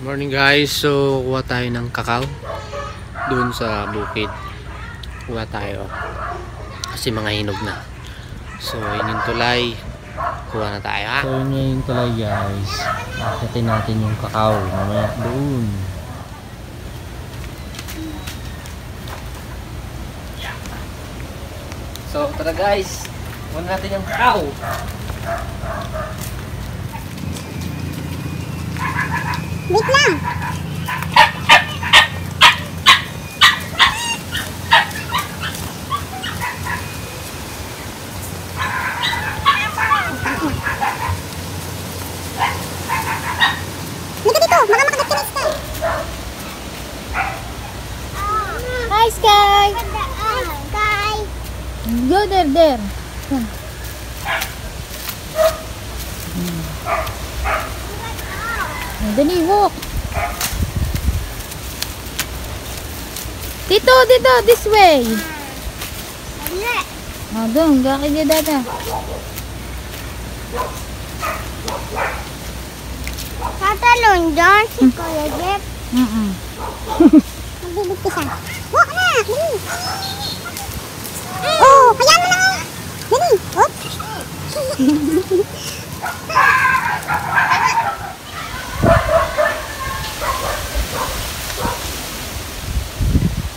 Morning guys, so kuha tayo ng kakao doon sa bukid. Kuha tayo kasi mga hinog na. So yun yung tulay, kuha na tayo ha. So yun yung tulay guys, akitin natin yung kakao mamaya doon. So tara guys, kuha natin yung kakao. Wait lang! Halika dito! Baka makagat ka na, Sky! Hi, Sky! Sky! Go there! Dali, walk. Dito, this way. Oh, doon, gaki ka data. Tatalon dyan si Kuya Jeff. Magbibigtisan. Walk na, dali. Oh, hayaan mo na. Dali, hop.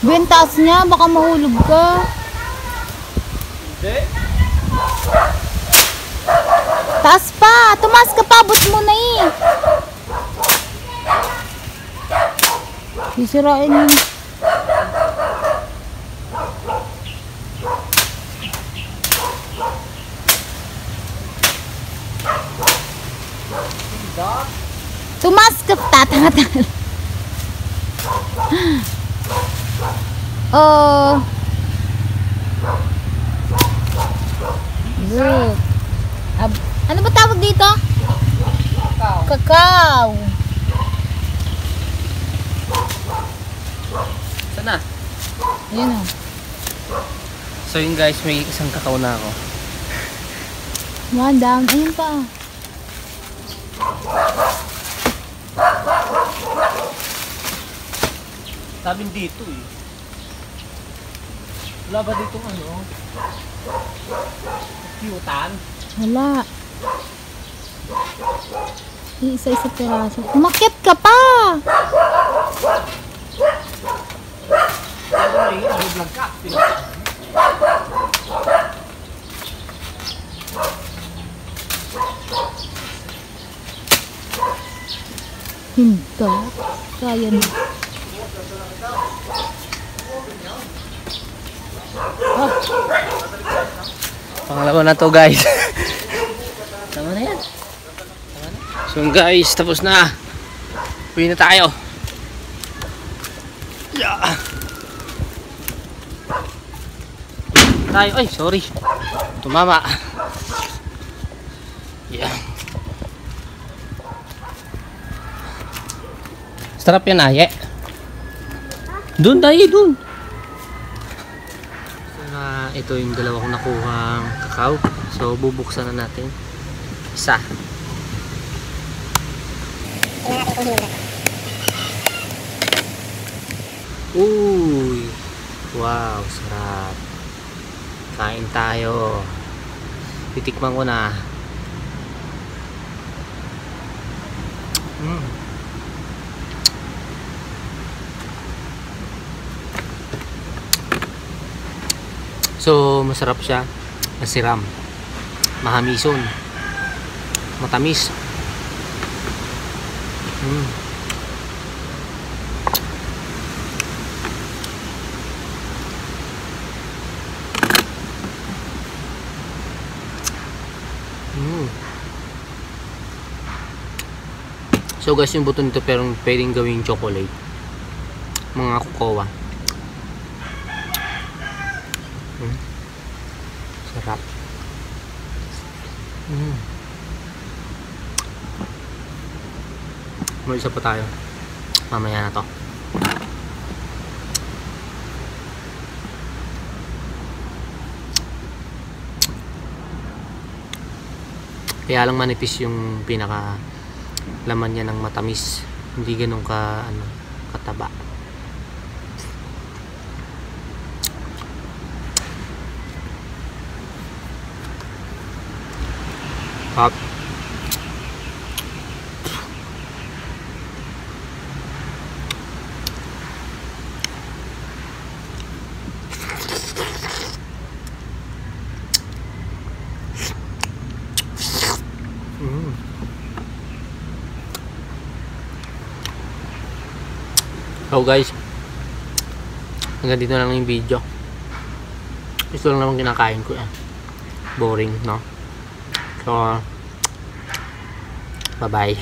Bentas niya, baka mahulog ka. Hindi. Taas pa, tumaas ka pa, abot mo na eh. Sisirain yun. Tumaas ka, tatangatangal. Oh. Good. Ano ba tawag dito? Kakao. Sana? Yun o. So yun guys, may isang kakao na ako. Madam, ayun pa. Sabing dito eh. Wala ba dito ano? Kiyutan? Wala. Isa-isa piraso. Umakyat ka pa! Vlog ka. Hinta. Kaya na. Pangalawa na to guys. Tama na yan. So guys, tapos na. Uwi na tayo. Yeah. Tayo, ay sorry. Tumama. Yeah. Sarap yan aye. Doon tayo, doon. Ito yung dalawa kong nakuhang kakao. So bubuksan na natin. Isa. Uy. Wow, sarap. Kain tayo. Titikman ko na. So masarap siya, masiram, mahamison, matamis. So guys, yung buto nito pero pwedeng gawing chocolate, mga cocoa. Sarap. May isa pa tayo. Mamaya na to. Kaya lang manipis yung pinaka laman niya ng matamis. Hindi ganun kataba. Hop. So guys, hanggang dito na lang yung video. Ito lang naman kinakain ko yan. Boring, no? So, bye bye.